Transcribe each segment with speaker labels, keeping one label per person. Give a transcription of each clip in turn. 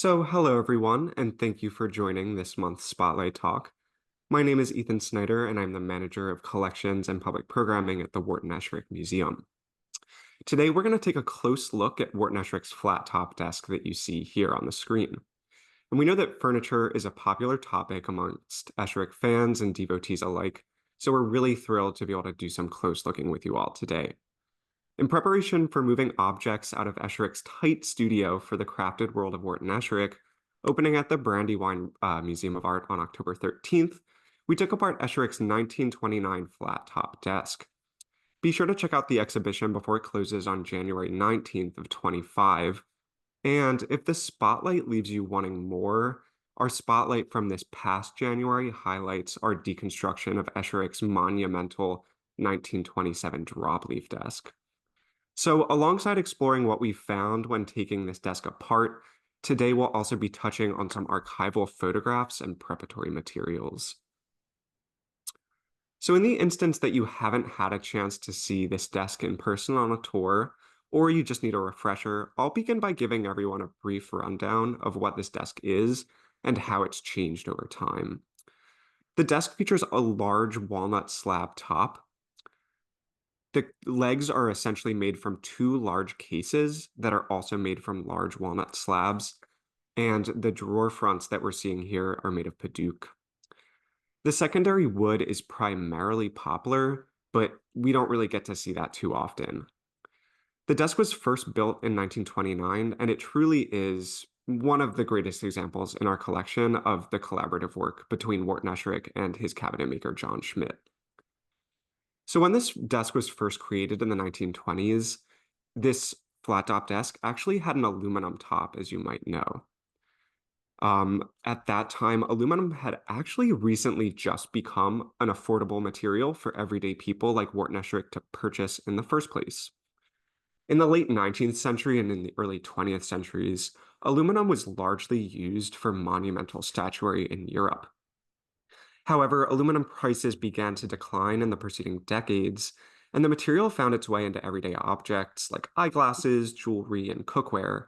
Speaker 1: Hello everyone, and thank you for joining this month's Spotlight Talk. My name is Ethan Snyder, and I'm the Manager of Collections and Public Programming at the Wharton Esherick Museum. Today, we're going to take a close look at Wharton Esherick's flat top desk that you see here on the screen. And we know that furniture is a popular topic amongst Esherick fans and devotees alike, so we're really thrilled to be able to do some close looking with you all today. In preparation for moving objects out of Esherick's tight studio for the crafted world of Wharton Esherick, opening at the Brandywine Museum of Art on October 13th, we took apart Esherick's 1929 flat top desk. Be sure to check out the exhibition before it closes on January 19th of 25. And if the spotlight leaves you wanting more, our spotlight from this past January highlights our deconstruction of Esherick's monumental 1927 drop leaf desk. So alongside exploring what we found when taking this desk apart, today we'll also be touching on some archival photographs and preparatory materials. So in the instance that you haven't had a chance to see this desk in person on a tour, or you just need a refresher, I'll begin by giving everyone a brief rundown of what this desk is and how it's changed over time. The desk features a large walnut slab top. The legs are essentially made from two large cases that are also made from large walnut slabs, and the drawer fronts that we're seeing here are made of padauk. The secondary wood is primarily poplar, but we don't really get to see that too often. The desk was first built in 1929, and it truly is one of the greatest examples in our collection of the collaborative work between Wharton Esherick and his cabinet maker, John Schmidt. So when this desk was first created in the 1920s, this flat top desk actually had an aluminum top, as you might know. At that time, aluminum had actually recently just become an affordable material for everyday people like Wharton Esherick to purchase in the first place. In the late 19th century and in the early 20th centuries, aluminum was largely used for monumental statuary in Europe. However, aluminum prices began to decline in the preceding decades, and the material found its way into everyday objects like eyeglasses, jewelry, and cookware.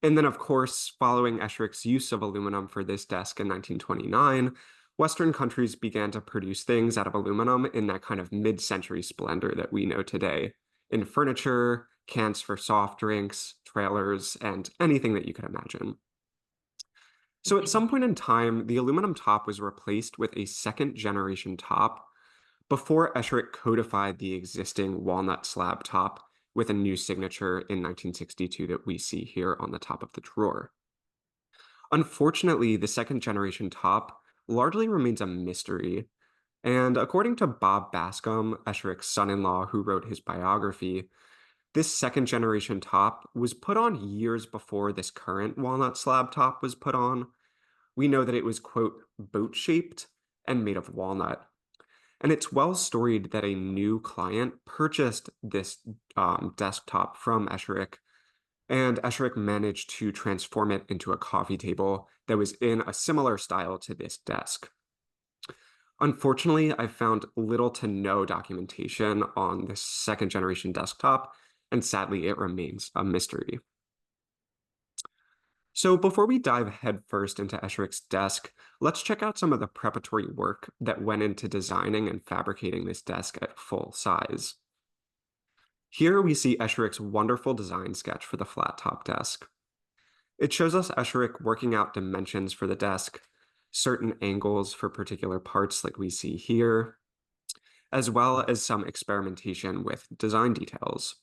Speaker 1: And then, of course, following Esherick's use of aluminum for this desk in 1929, Western countries began to produce things out of aluminum in that kind of mid-century splendor that we know today, in furniture, cans for soft drinks, trailers, and anything that you could imagine. So at some point in time, the aluminum top was replaced with a second generation top before Esherick codified the existing walnut slab top with a new signature in 1962 that we see here on the top of the drawer. Unfortunately, the second generation top largely remains a mystery. And according to Bob Bascom, Esherick's son-in-law who wrote his biography, this second generation top was put on years before this current walnut slab top was put on. We know that it was, quote, boat-shaped and made of walnut. And it's well storied that a new client purchased this desktop from Esherick, and Esherick managed to transform it into a coffee table that was in a similar style to this desk. Unfortunately, I found little to no documentation on this second generation desktop, and sadly, it remains a mystery. So before we dive headfirst into Esherick's desk, let's check out some of the preparatory work that went into designing and fabricating this desk at full size. Here we see Esherick's wonderful design sketch for the flat top desk. It shows us Esherick working out dimensions for the desk, certain angles for particular parts like we see here, as well as some experimentation with design details.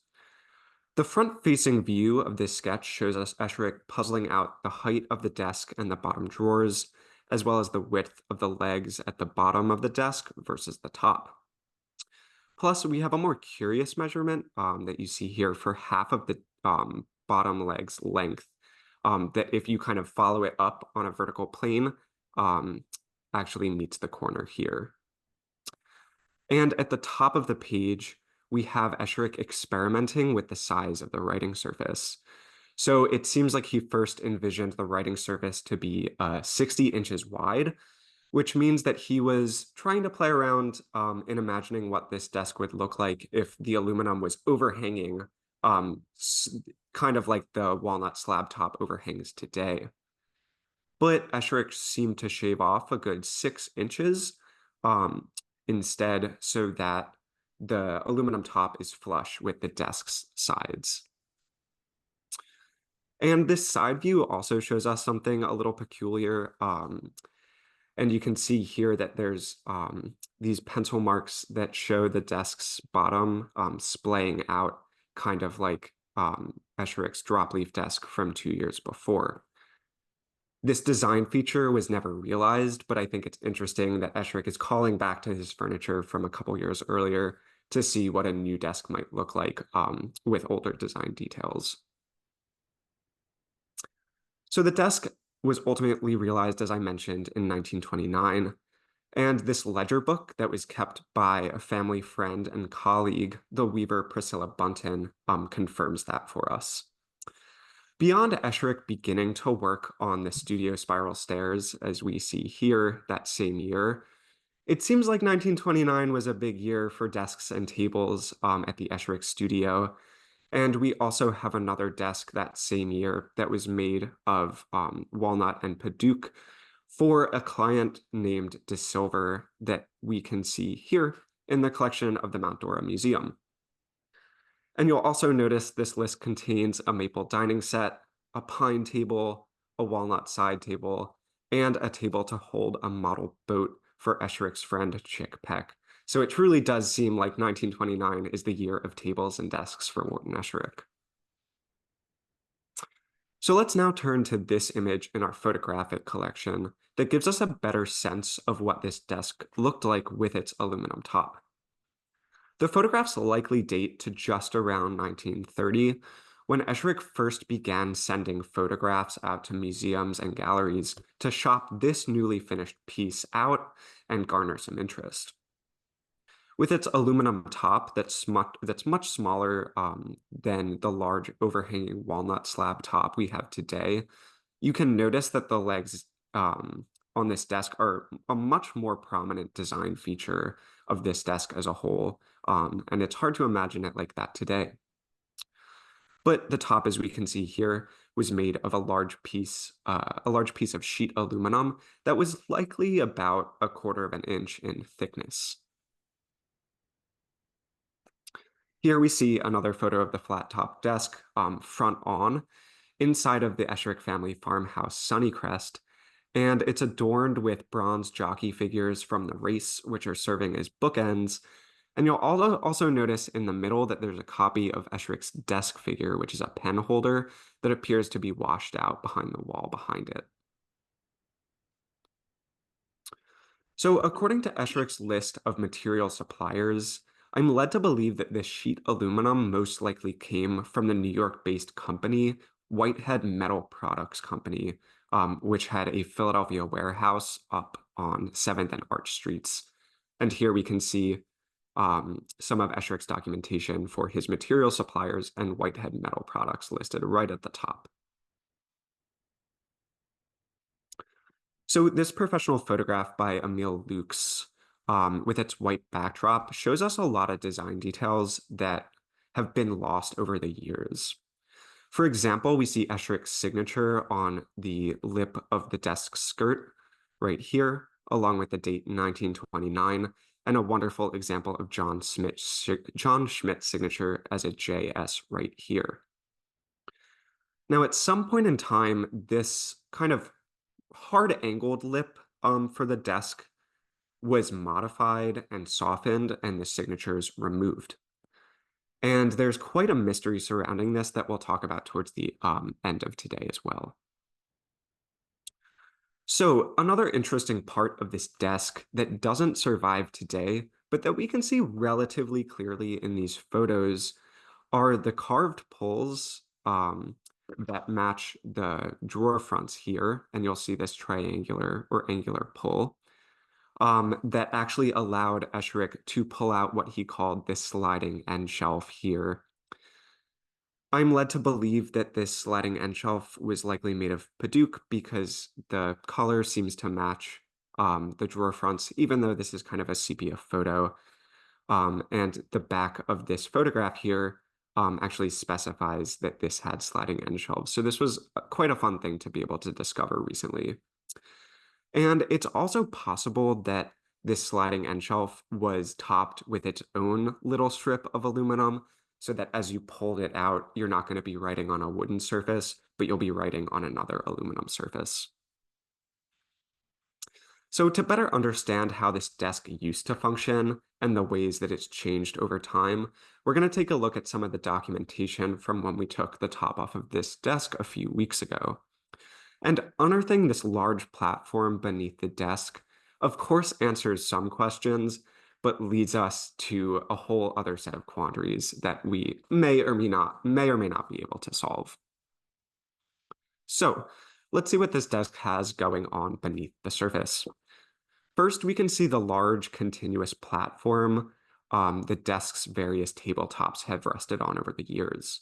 Speaker 1: The front-facing view of this sketch shows us Esherick puzzling out the height of the desk and the bottom drawers, as well as the width of the legs at the bottom of the desk versus the top. Plus, we have a more curious measurement that you see here for half of the bottom leg's length, that if you kind of follow it up on a vertical plane, actually meets the corner here. And at the top of the page, we have Esherick experimenting with the size of the writing surface. So it seems like he first envisioned the writing surface to be 60 inches wide, which means that he was trying to play around in imagining what this desk would look like if the aluminum was overhanging, kind of like the walnut slab top overhangs today. but Esherick seemed to shave off a good 6 inches um, instead so that the aluminum top is flush with the desk's sides. And this side view also shows us something a little peculiar. And you can see here that there's these pencil marks that show the desk's bottom splaying out, kind of like Esherick's dropleaf desk from 2 years before. This design feature was never realized, but I think it's interesting that Esherick is calling back to his furniture from a couple years earlier to see what a new desk might look like with older design details. So the desk was ultimately realized, as I mentioned, in 1929. And this ledger book that was kept by a family friend and colleague, the weaver Priscilla Bunton, confirms that for us. Beyond Esherick beginning to work on the studio spiral stairs, as we see here that same year, it seems like 1929 was a big year for desks and tables at the Esherick studio. And we also have another desk that same year that was made of walnut and Paduke for a client named De Silver that we can see here in the collection of the Mount Dora Museum. And you'll also notice this list contains a maple dining set, a pine table, a walnut side table, and a table to hold a model boat for Esherick's friend Chick Peck. So it truly does seem like 1929 is the year of tables and desks for Wharton Esherick. So let's now turn to this image in our photographic collection that gives us a better sense of what this desk looked like with its aluminum top. The photographs likely date to just around 1930, when Esherick first began sending photographs out to museums and galleries to shop this newly finished piece out and garner some interest. With its aluminum top that's much smaller than the large overhanging walnut slab top we have today, you can notice that the legs on this desk are a much more prominent design feature of this desk as a whole, and it's hard to imagine it like that today. But the top, as we can see here, was made of a large piece of sheet aluminum that was likely about 1/4 of an inch in thickness. Here we see another photo of the flat top desk, front on, inside of the Esherick family farmhouse Sunnycrest, and it's adorned with bronze jockey figures from the race, which are serving as bookends. And you'll also notice in the middle that there's a copy of Esherick's desk figure, which is a pen holder that appears to be washed out behind the wall behind it. So according to Esherick's list of material suppliers, I'm led to believe that this sheet aluminum most likely came from the New York-based company, Whitehead Metal Products Company, which had a Philadelphia warehouse up on 7th and Arch Streets. And here we can see some of Esherick's documentation for his material suppliers and Whitehead Metal Products listed right at the top. So this professional photograph by Emile Lukes, with its white backdrop, shows us a lot of design details that have been lost over the years. For example, we see Esherick's signature on the lip of the desk skirt right here, along with the date 1929, and a wonderful example of John Schmidt's signature as a JS right here. Now, at some point in time, this kind of hard angled lip for the desk was modified and softened and the signatures removed. And there's quite a mystery surrounding this that we'll talk about towards the end of today as well. So another interesting part of this desk that doesn't survive today, but that we can see relatively clearly in these photos are the carved pulls that match the drawer fronts here. And you'll see this triangular or angular pull that actually allowed Esherick to pull out what he called this sliding end shelf here. I'm led to believe that this sliding end shelf was likely made of Paduke because the color seems to match the drawer fronts, even though this is kind of a sepia photo. And the back of this photograph here actually specifies that this had sliding end shelves. So this was quite a fun thing to be able to discover recently. And it's also possible that this sliding end shelf was topped with its own little strip of aluminum, so that as you pulled it out, you're not going to be writing on a wooden surface, but you'll be writing on another aluminum surface. So to better understand how this desk used to function and the ways that it's changed over time, we're going to take a look at some of the documentation from when we took the top off of this desk a few weeks ago. And unearthing this large platform beneath the desk, of course, answers some questions, but leads us to a whole other set of quandaries that we may or may not be able to solve. So let's see what this desk has going on beneath the surface. First, we can see the large continuous platform the desk's various tabletops have rested on over the years.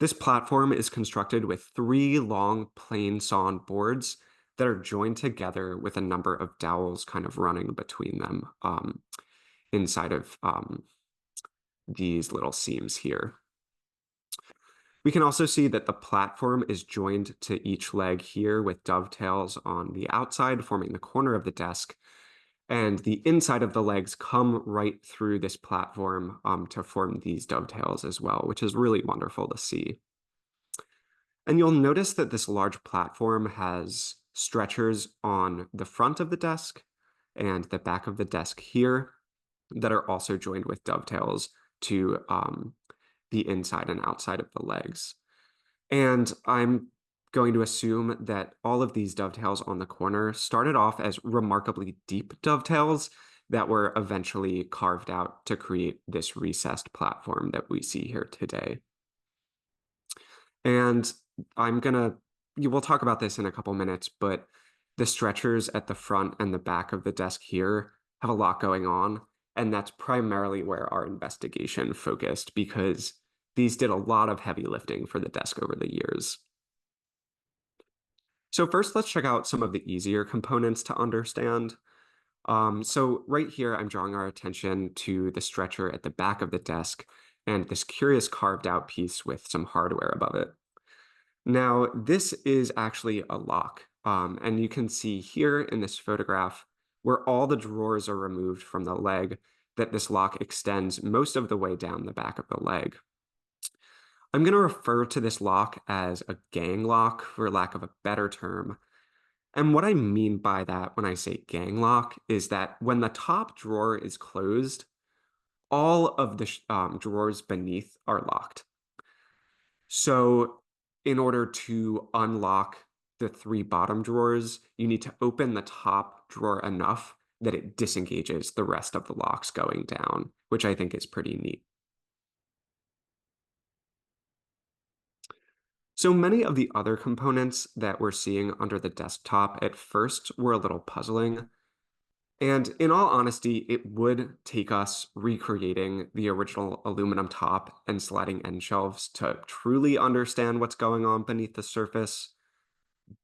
Speaker 1: This platform is constructed with three long plain sawn boards that are joined together with a number of dowels kind of running between them inside of these little seams here. We can also see that the platform is joined to each leg here with dovetails on the outside forming the corner of the desk. And the inside of the legs come right through this platform to form these dovetails as well, which is really wonderful to see. And you'll notice that this large platform has stretchers on the front of the desk and the back of the desk here that are also joined with dovetails to the inside and outside of the legs. And I'm going to assume that all of these dovetails on the corner started off as remarkably deep dovetails that were eventually carved out to create this recessed platform that we see here today. And we'll talk about this in a couple minutes, but the stretchers at the front and the back of the desk here have a lot going on. And that's primarily where our investigation focused because these did a lot of heavy lifting for the desk over the years. So first, let's check out some of the easier components to understand. So right here, I'm drawing our attention to the stretcher at the back of the desk and this curious carved out piece with some hardware above it. Now, this is actually a lock, and you can see here in this photograph where all the drawers are removed from the leg that this lock extends most of the way down the back of the leg. I'm going to refer to this lock as a gang lock for lack of a better term. And what I mean by that when I say gang lock is that when the top drawer is closed, all of the drawers beneath are locked. So in order to unlock the three bottom drawers, you need to open the top drawer enough that it disengages the rest of the locks going down, which I think is pretty neat. So many of the other components that we're seeing under the desktop at first were a little puzzling. And in all honesty, it would take us recreating the original aluminum top and sliding end shelves to truly understand what's going on beneath the surface.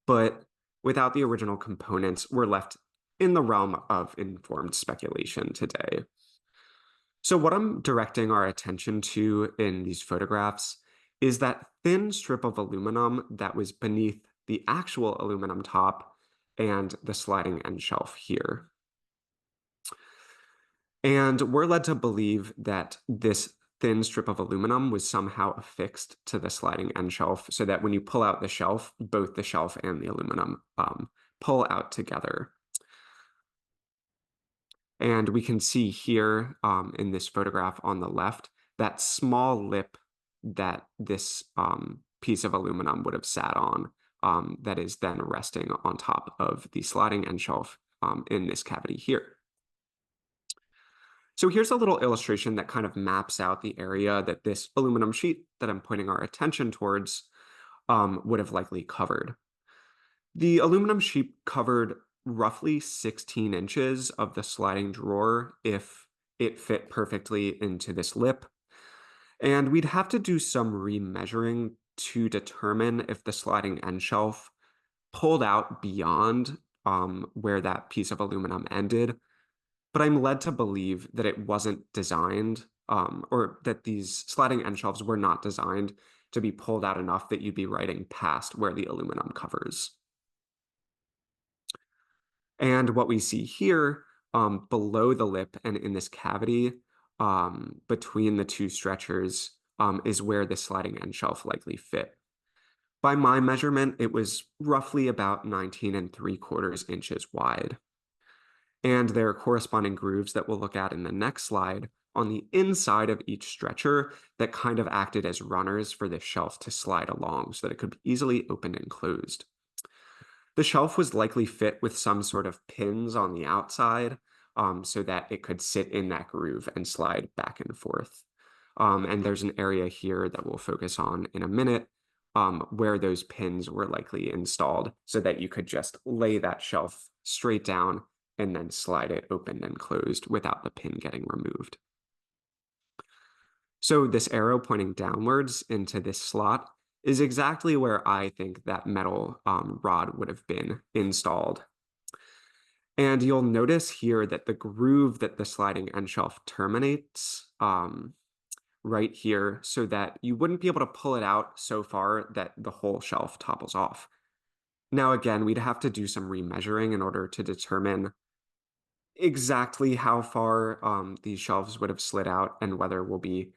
Speaker 1: But without the original components, we're left in the realm of informed speculation today. So what I'm directing our attention to in these photographs is that thin strip of aluminum that was beneath the actual aluminum top and the sliding end shelf here. And we're led to believe that this thin strip of aluminum was somehow affixed to the sliding end shelf so that when you pull out the shelf, both the shelf and the aluminum pull out together. And we can see here in this photograph on the left, that small lip that this piece of aluminum would have sat on that is then resting on top of the sliding end shelf in this cavity here. So here's a little illustration that kind of maps out the area that this aluminum sheet that I'm pointing our attention towards would have likely covered. The aluminum sheet covered roughly 16 inches of the sliding drawer if it fit perfectly into this lip. And we'd have to do some remeasuring to determine if the sliding end shelf pulled out beyond where that piece of aluminum ended. But I'm led to believe that it wasn't designed, or that these sliding end shelves were not designed to be pulled out enough that you'd be writing past where the aluminum covers. And what we see here, below the lip and in this cavity, between the two stretchers, is where the sliding end shelf likely fit. By my measurement, it was roughly about 19 3/4 inches wide. And there are corresponding grooves that we'll look at in the next slide on the inside of each stretcher that kind of acted as runners for this shelf to slide along so that it could be easily opened and closed. The shelf was likely fit with some sort of pins on the outside, so that it could sit in that groove and slide back and forth. And there's an area here that we'll focus on in a minute, where those pins were likely installed so that you could just lay that shelf straight down and then slide it open and closed without the pin getting removed. So this arrow pointing downwards into this slot is exactly where I think that metal rod would have been installed. And you'll notice here that the groove that the sliding end shelf terminates right here so that you wouldn't be able to pull it out so far that the whole shelf topples off. Now, again, we'd have to do some remeasuring in order to determine exactly how far these shelves would have slid out and whether we'll be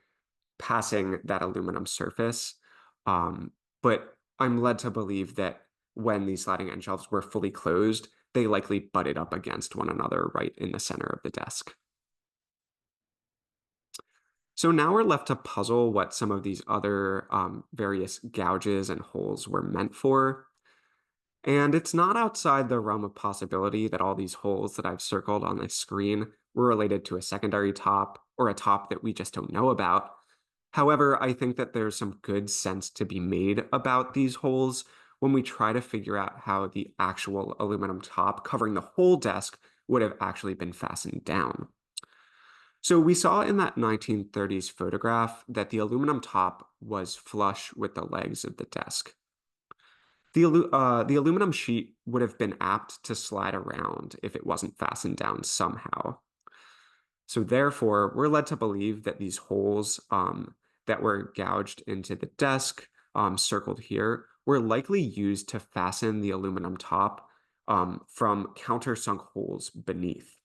Speaker 1: passing that aluminum surface. Um, but I'm led to believe that when these sliding end shelves were fully closed, they likely butted up against one another right in the center of the desk. So now we're left to puzzle what some of these other various gouges and holes were meant for. And it's not outside the realm of possibility that all these holes that I've circled on this screen were related to a secondary top or a top that we just don't know about. However, I think that there's some good sense to be made about these holes when we try to figure out how the actual aluminum top covering the whole desk would have actually been fastened down. So we saw in that 1930s photograph that the aluminum top was flush with the legs of the desk. The aluminum sheet would have been apt to slide around if it wasn't fastened down somehow. So therefore, we're led to believe that these holes that were gouged into the desk, circled here, were likely used to fasten the aluminum top from countersunk holes beneath.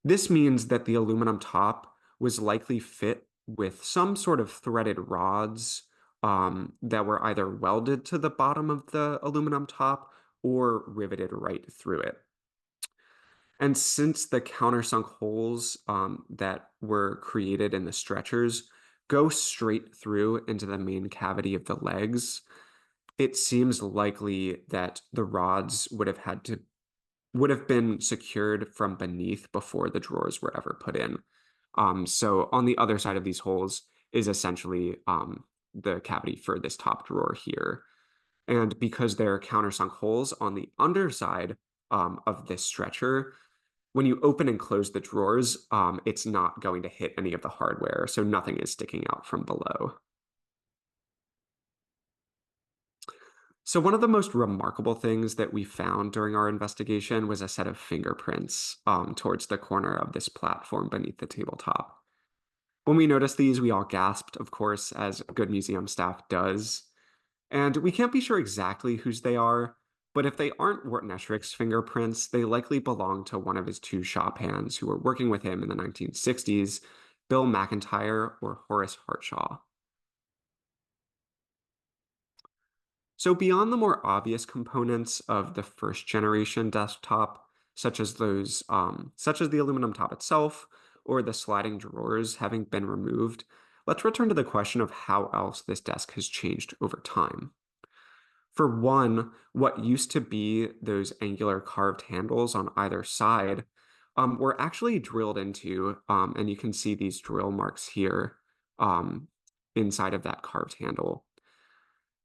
Speaker 1: This means that the aluminum top was likely fit with some sort of threaded rods that were either welded to the bottom of the aluminum top or riveted right through it. And since the countersunk holes that were created in the stretchers go straight through into the main cavity of the legs, it seems likely that the rods would have been secured from beneath before the drawers were ever put in. So on the other side of these holes is essentially the cavity for this top drawer here. And because there are countersunk holes on the underside of this stretcher, when you open and close the drawers, it's not going to hit any of the hardware, so nothing is sticking out from below. So one of the most remarkable things that we found during our investigation was a set of fingerprints towards the corner of this platform beneath the tabletop. When we noticed these, we all gasped, of course, as good museum staff does. And we can't be sure exactly whose they are, but if they aren't Wharton Esherick's fingerprints, they likely belong to one of his two shop hands who were working with him in the 1960s, Bill McIntyre or Horace Hartshaw. So beyond the more obvious components of the first generation desktop, such as the aluminum top itself or the sliding drawers having been removed, let's return to the question of how else this desk has changed over time. For one, what used to be those angular carved handles on either side were actually drilled into, and you can see these drill marks here inside of that carved handle.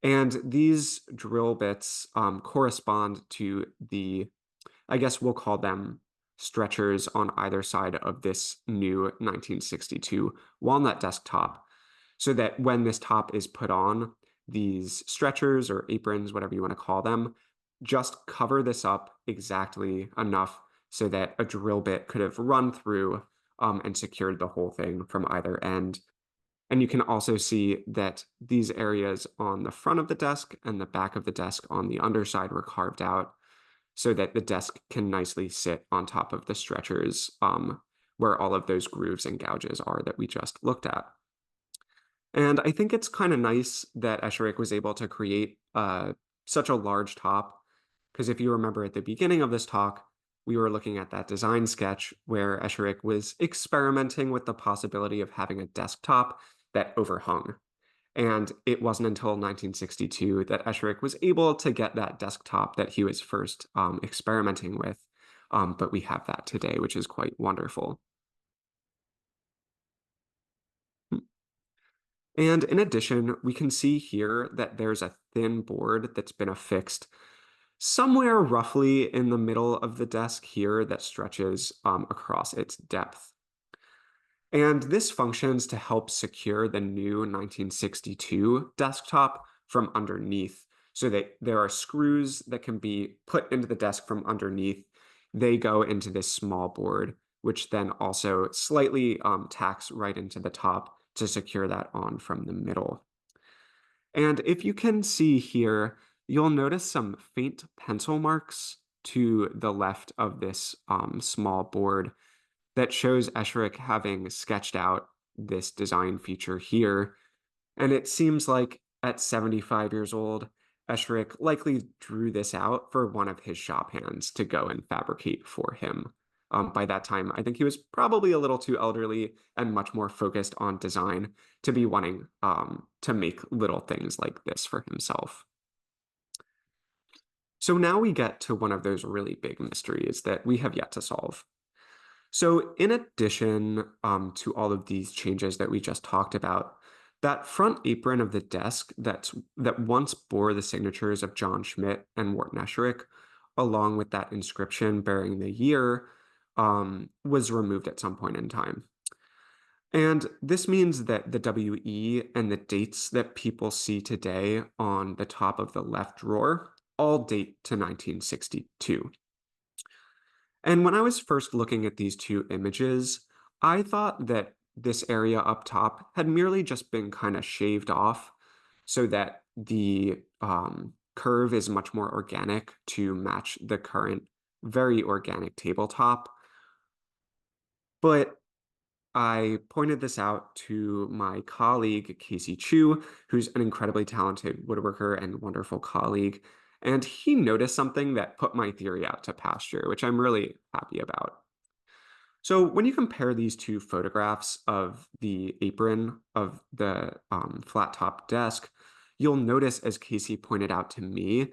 Speaker 1: And these drill bits correspond to I guess we'll call them stretchers on either side of this new 1962 walnut desktop, so that when this top is put on, these stretchers or aprons, whatever you want to call them, just cover this up exactly enough so that a drill bit could have run through and secured the whole thing from either end. And you can also see that these areas on the front of the desk and the back of the desk on the underside were carved out so that the desk can nicely sit on top of the stretchers where all of those grooves and gouges are that we just looked at. And I think it's kind of nice that Esherick was able to create such a large top, because if you remember at the beginning of this talk, we were looking at that design sketch where Esherick was experimenting with the possibility of having a desktop that overhung. And it wasn't until 1962 that Esherick was able to get that desktop that he was first experimenting with. But we have that today, which is quite wonderful. And in addition, we can see here that there's a thin board that's been affixed somewhere roughly in the middle of the desk here that stretches across its depth. And this functions to help secure the new 1962 desktop from underneath so that there are screws that can be put into the desk from underneath. They go into this small board, which then also slightly tacks right into the top to secure that on from the middle. And if you can see here, you'll notice some faint pencil marks to the left of this small board that shows Esherick having sketched out this design feature here. And it seems like at 75 years old, Esherick likely drew this out for one of his shop hands to go and fabricate for him. By that time, I think he was probably a little too elderly and much more focused on design to be wanting to make little things like this for himself. So now we get to one of those really big mysteries that we have yet to solve. So in addition to all of these changes that we just talked about, that front apron of the desk that once bore the signatures of John Schmidt and Wharton Esherick, along with that inscription bearing the year, was removed at some point in time. And this means that the WE and the dates that people see today on the top of the left drawer all date to 1962. And when I was first looking at these two images, I thought that this area up top had merely just been kind of shaved off so that the curve is much more organic to match the current very organic tabletop. But I pointed this out to my colleague, Casey Chu, who's an incredibly talented woodworker and wonderful colleague. And he noticed something that put my theory out to pasture, which I'm really happy about. So when you compare these two photographs of the apron of the flat top desk, you'll notice, as Casey pointed out to me,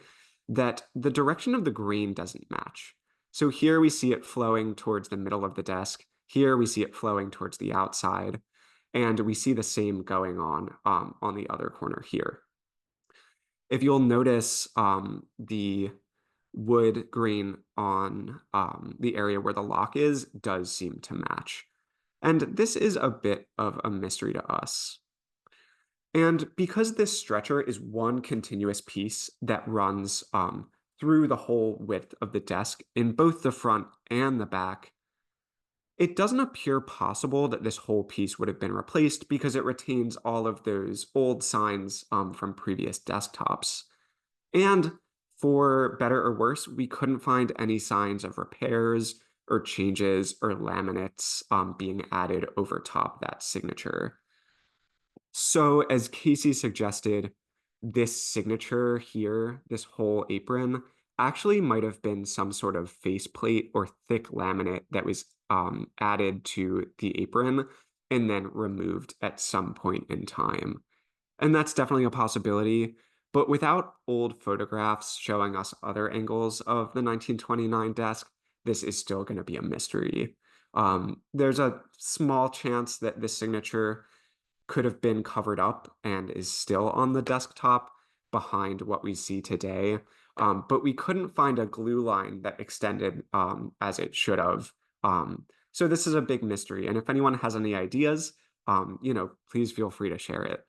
Speaker 1: that the direction of the grain doesn't match. So here we see it flowing towards the middle of the desk. Here we see it flowing towards the outside. And we see the same going on the other corner here. If you'll notice, the wood grain on the area where the lock is does seem to match. And this is a bit of a mystery to us. And because this stretcher is one continuous piece that runs through the whole width of the desk in both the front and the back, it doesn't appear possible that this whole piece would have been replaced because it retains all of those old signs from previous desktops. And for better or worse, we couldn't find any signs of repairs or changes or laminates being added over top that signature. So, as Casey suggested, this signature here, this whole apron, actually might have been some sort of faceplate or thick laminate that was added to the apron and then removed at some point in time. And that's definitely a possibility. But without old photographs showing us other angles of the 1929 desk, this is still going to be a mystery. There's a small chance that this signature could have been covered up and is still on the desktop behind what we see today. But we couldn't find a glue line that extended as it should have. So this is a big mystery. And if anyone has any ideas, please feel free to share it.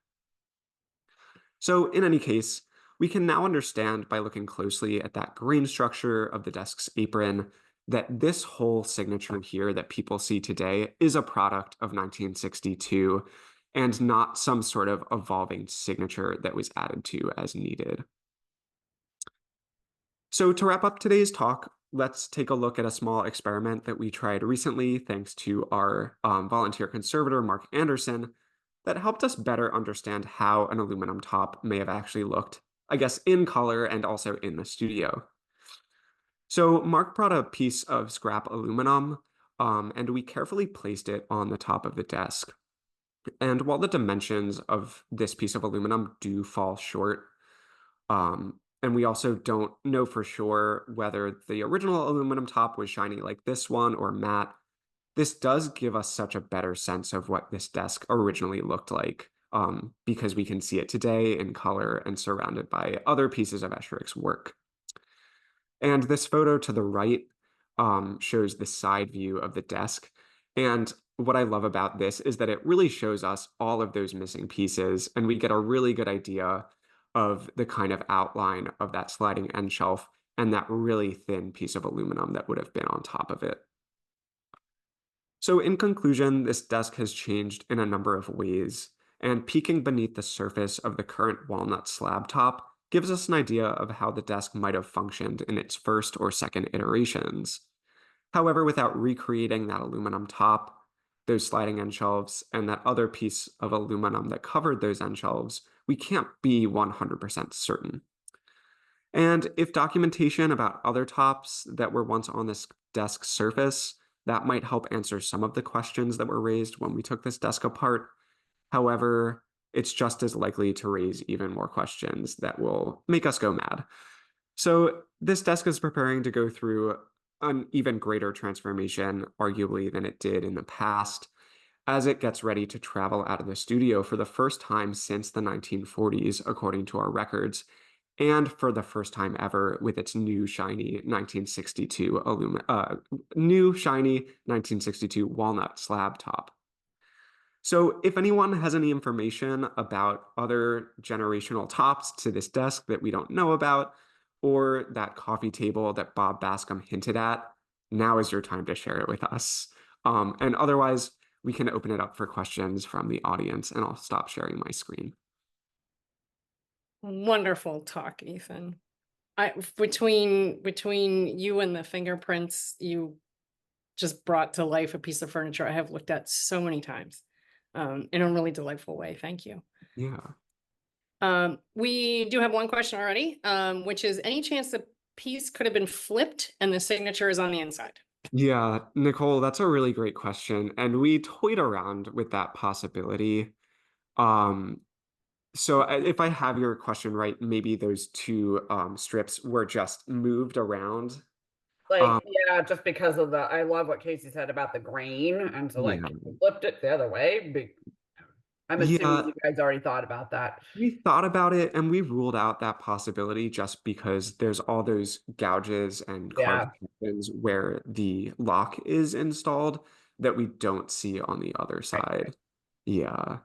Speaker 1: So in any case, we can now understand by looking closely at that grain structure of the desk's apron that this whole signature here that people see today is a product of 1962 and not some sort of evolving signature that was added to as needed. So to wrap up today's talk, let's take a look at a small experiment that we tried recently, thanks to our volunteer conservator, Mark Anderson, that helped us better understand how an aluminum top may have actually looked, I guess, in color and also in the studio. So Mark brought a piece of scrap aluminum, and we carefully placed it on the top of the desk. And while the dimensions of this piece of aluminum do fall short, and we also don't know for sure whether the original aluminum top was shiny like this one or matte. This does give us such a better sense of what this desk originally looked like, because we can see it today in color and surrounded by other pieces of Esherick's work. And this photo to the right shows the side view of the desk. And what I love about this is that it really shows us all of those missing pieces, and we get a really good idea of the kind of outline of that sliding end shelf and that really thin piece of aluminum that would have been on top of it. So in conclusion, this desk has changed in a number of ways, and peeking beneath the surface of the current walnut slab top gives us an idea of how the desk might have functioned in its first or second iterations. However, without recreating that aluminum top, those sliding end shelves, and that other piece of aluminum that covered those end shelves, we can't be 100% certain. And if documentation about other tops that were once on this desk surface, that might help answer some of the questions that were raised when we took this desk apart. However, it's just as likely to raise even more questions that will make us go mad. So this desk is preparing to go through an even greater transformation, arguably, than it did in the past, as it gets ready to travel out of the studio for the first time since the 1940s, according to our records, and for the first time ever with its new shiny 1962 walnut slab top. So if anyone has any information about other generational tops to this desk that we don't know about, or that coffee table that Bob Bascom hinted at, now is your time to share it with us. And otherwise, we can open it up for questions from the audience, and I'll stop sharing my screen.
Speaker 2: Wonderful talk, Ethan. Between you and the fingerprints, you just brought to life a piece of furniture I have looked at so many times, in a really delightful way. Thank you.
Speaker 1: Yeah.
Speaker 2: We do have one question already, which is any chance the piece could have been flipped and the signature is on the inside?
Speaker 1: Yeah, Nicole, that's a really great question. And we toyed around with that possibility. Um, if I have your question right, maybe those two strips were just moved around. Um,
Speaker 3: Like, yeah, just because of I love what Casey said about the grain. And so, like,
Speaker 1: yeah.
Speaker 3: people flipped it the other way. I'm assuming
Speaker 1: Yeah,
Speaker 3: you guys already thought about that.
Speaker 1: we thought about it and we ruled out that possibility just because there's all those gouges and carved
Speaker 3: Yeah,
Speaker 1: sections where the lock is installed that we don't see on the other
Speaker 3: right.
Speaker 1: side. Yeah.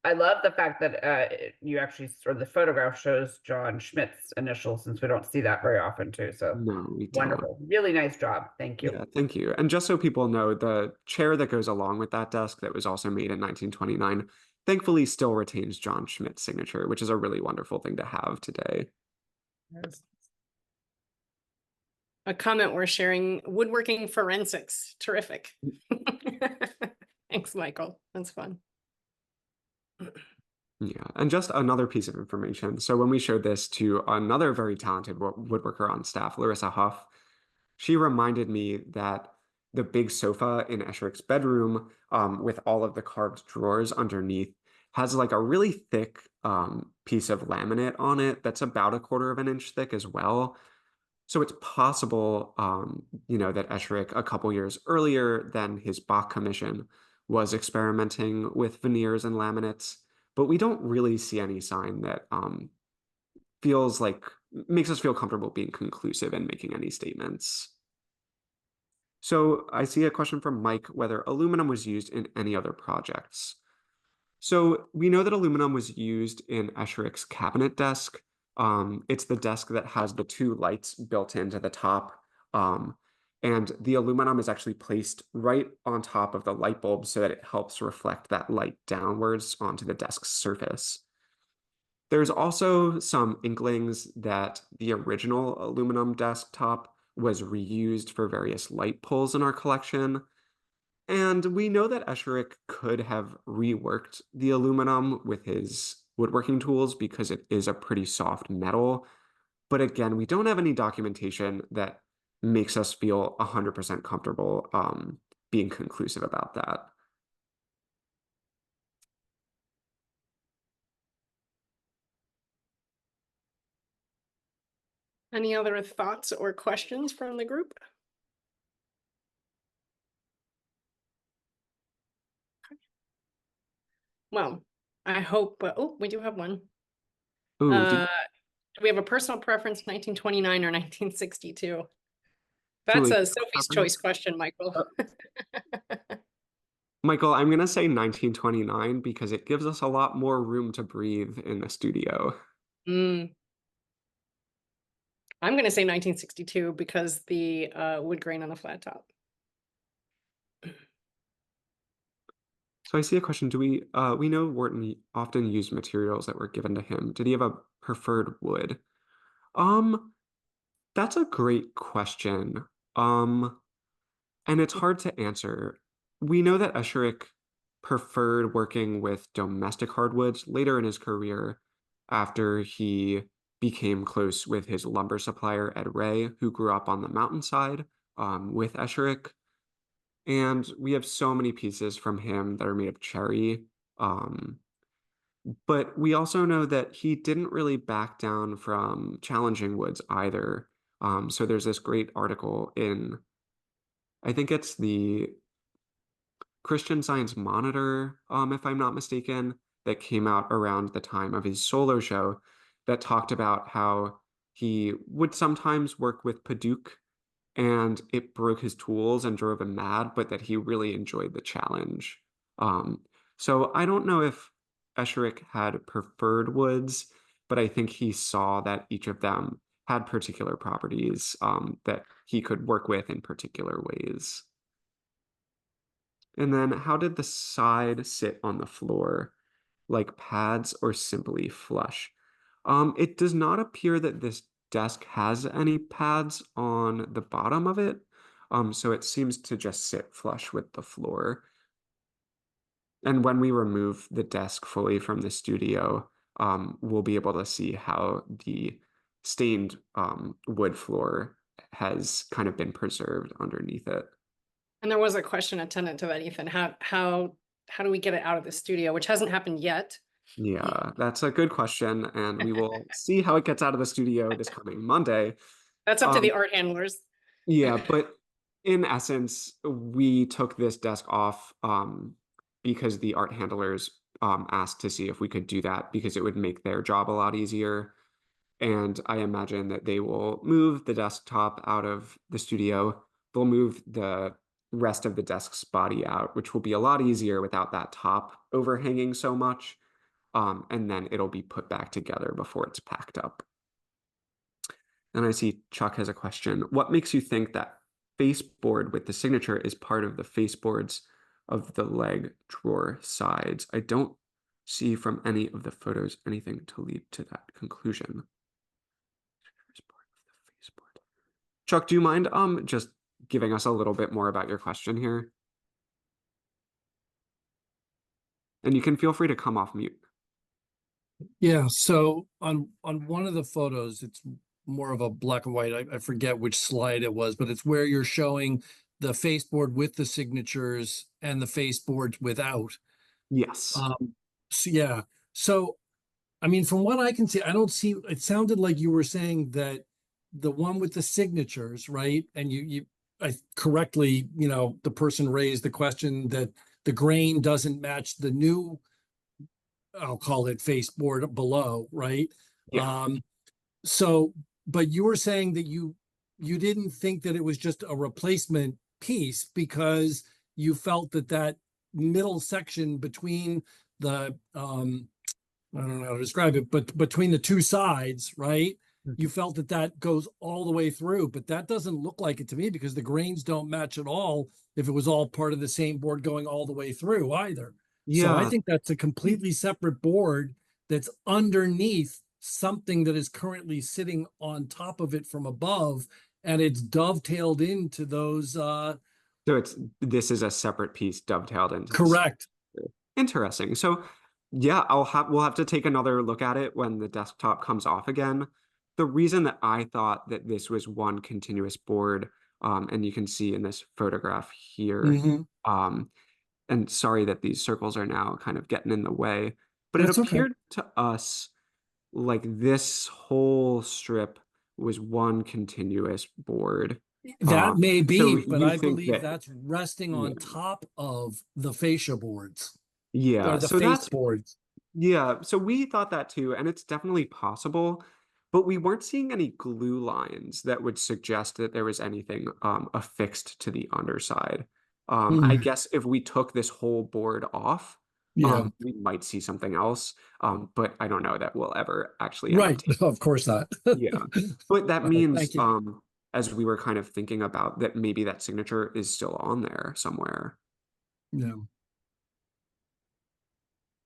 Speaker 3: I love the fact that you actually, or the photograph shows John Schmidt's initials, since we don't see that very often, too. So
Speaker 1: No, we don't.
Speaker 3: wonderful. Really nice job. Thank you.
Speaker 1: Yeah, thank you. And just so people know, the chair that goes along with that desk that was also made in 1929, thankfully still retains John Schmidt's signature, which is a really wonderful thing to have today.
Speaker 2: A comment we're sharing: woodworking forensics. Terrific. Thanks, Michael. That's fun.
Speaker 1: Yeah, and just another piece of information. So when we showed this to another very talented woodworker on staff, Larissa Huff, she reminded me that the big sofa in Esherick's bedroom, with all of the carved drawers underneath, has like a really thick piece of laminate on it that's about a quarter of an inch thick as well. So it's possible, that Esherick, a couple years earlier than his Bach commission, was experimenting with veneers and laminates, but we don't really see any sign that feels like makes us feel comfortable being conclusive and making any statements. So I see a question from Mike whether aluminum was used in any other projects. So we know that aluminum was used in Esherick's cabinet desk. It's the desk that has the two lights built into the top. And the aluminum is actually placed right on top of the light bulb so that it helps reflect that light downwards onto the desk's surface. There's also some inklings that the original aluminum desktop was reused for various light pulls in our collection. And we know that Esherick could have reworked the aluminum with his woodworking tools because it is a pretty soft metal. But again, we don't have any documentation that makes us feel 100% comfortable being conclusive about that.
Speaker 2: Any other thoughts or questions from the group? Well, I hope, oh, we do have one.
Speaker 1: Ooh,
Speaker 2: Do we have a personal preference, 1929 or 1962? That's
Speaker 1: Julie,
Speaker 2: a Sophie's choice question, Michael.
Speaker 1: Michael, I'm going to say 1929 because it gives us a lot more room to breathe in the studio.
Speaker 2: Mm. I'm going to say 1962 because the wood grain on the flat top.
Speaker 1: So I see a question. Do we know Wharton often used materials that were given to him. Did he have a preferred wood? Um, that's a great question. Um, and it's hard to answer. We know that Esherick preferred working with domestic hardwoods later in his career after he became close with his lumber supplier, Ed Ray, who grew up on the mountainside with Esherick. And we have so many pieces from him that are made of cherry. Um, but we also know that he didn't really back down from challenging woods either. So there's this great article in, I think it's the Christian Science Monitor, if I'm not mistaken, that came out around the time of his solo show that talked about how he would sometimes work with Paduk and it broke his tools and drove him mad, but that he really enjoyed the challenge. Um, so I don't know if Esherick had preferred woods, but I think he saw that each of them had particular properties that he could work with in particular ways. And then how did the side sit on the floor? Like pads or simply flush? It does not appear that this desk has any pads on the bottom of it. So it seems to just sit flush with the floor. And when we remove the desk fully from the studio, we'll be able to see how the stained wood floor has kind of been preserved underneath it.
Speaker 2: And there was a question attendant to that, Ethan. How do we get it out of the studio, which hasn't happened yet?
Speaker 1: Yeah, that's a good question, and we will see how it gets out of the studio this coming Monday.
Speaker 2: That's up to
Speaker 1: Um,
Speaker 2: the art handlers.
Speaker 1: yeah, but in essence, we took this desk off because the art handlers asked to see if we could do that because it would make their job a lot easier. And I imagine that they will move the desktop out of the studio. They'll move the rest of the desk's body out, which will be a lot easier without that top overhanging so much. And then it'll be put back together before it's packed up. And I see Chuck has a question. What makes you think that baseboard with the signature is part of the baseboards of the leg drawer sides? I don't see from any of the photos anything to lead to that conclusion. Chuck, do you mind just giving us a little bit more about your question here? And you can feel free to come off mute.
Speaker 4: Yeah, so on one of the photos, it's more of a black and white. I forget which slide it was, but it's where you're showing the faceboard with the signatures and the faceboard without.
Speaker 1: Yes.
Speaker 4: So yeah. So I mean, from what I can see, I don't see, it sounded like you were saying that the one with the signatures, right? And I correctly, the person raised the question that the grain doesn't match the new, I'll call it faceboard below, right?
Speaker 1: Yeah.
Speaker 4: So, but you were saying that you didn't think that it was just a replacement piece because you felt that that middle section between the I don't know how to describe it, but between the two sides, right? You felt that that goes all the way through, but that doesn't look like it to me because the grains don't match at all if it was all part of the same board going all the way through either. So I
Speaker 1: Yeah.
Speaker 4: think that's a completely separate board that's underneath something that is currently sitting on top of it from above, and it's dovetailed into those,
Speaker 1: So this is a separate piece dovetailed into this.
Speaker 4: correct.
Speaker 1: Interesting. So yeah, we'll have to take another look at it when the desktop comes off again. The reason that I thought that this was one continuous board, and you can see in this photograph here,
Speaker 4: Mhm.
Speaker 1: and sorry that these circles are now kind of getting in the way, but it
Speaker 4: That's okay.
Speaker 1: appeared to us like this whole strip was one continuous board.
Speaker 4: That may
Speaker 1: So
Speaker 4: be, but
Speaker 1: you
Speaker 4: I
Speaker 1: think
Speaker 4: believe
Speaker 1: that,
Speaker 4: that's resting
Speaker 1: yeah,
Speaker 4: on top of the fascia boards or
Speaker 1: yeah.
Speaker 4: the
Speaker 1: So
Speaker 4: face
Speaker 1: that's
Speaker 4: boards.
Speaker 1: Yeah, so we thought that too, and it's definitely possible, but we weren't seeing any glue lines that would suggest that there was anything affixed to the underside. I
Speaker 4: Mm,
Speaker 1: guess if we took this whole board off,
Speaker 4: yeah,
Speaker 1: we might see something else, but I don't know that we'll ever actually end up
Speaker 4: right.
Speaker 1: taking.
Speaker 4: Of course not.
Speaker 1: Yeah, but that means
Speaker 4: Thank you.
Speaker 1: as we were kind of thinking about that, maybe that signature is still on there somewhere.
Speaker 4: Yeah.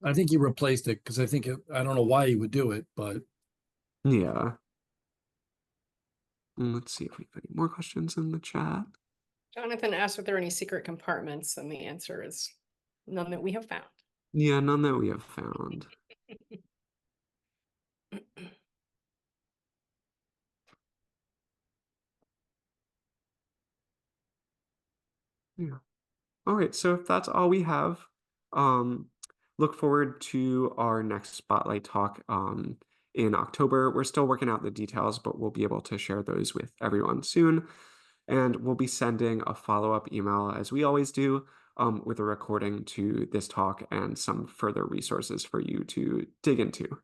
Speaker 4: I think he replaced it because I don't know why he would do it, but
Speaker 1: Yeah. Let's see if we have any more questions in the chat.
Speaker 2: Jonathan asked if there are any secret compartments, and the answer is none that we have found.
Speaker 1: Yeah, none that we have found. Yeah. All right, so if that's all we have, um, look forward to our next Spotlight talk in October. We're still working out the details, but we'll be able to share those with everyone soon. And we'll be sending a follow-up email, as we always do, with a recording to this talk and some further resources for you to dig into.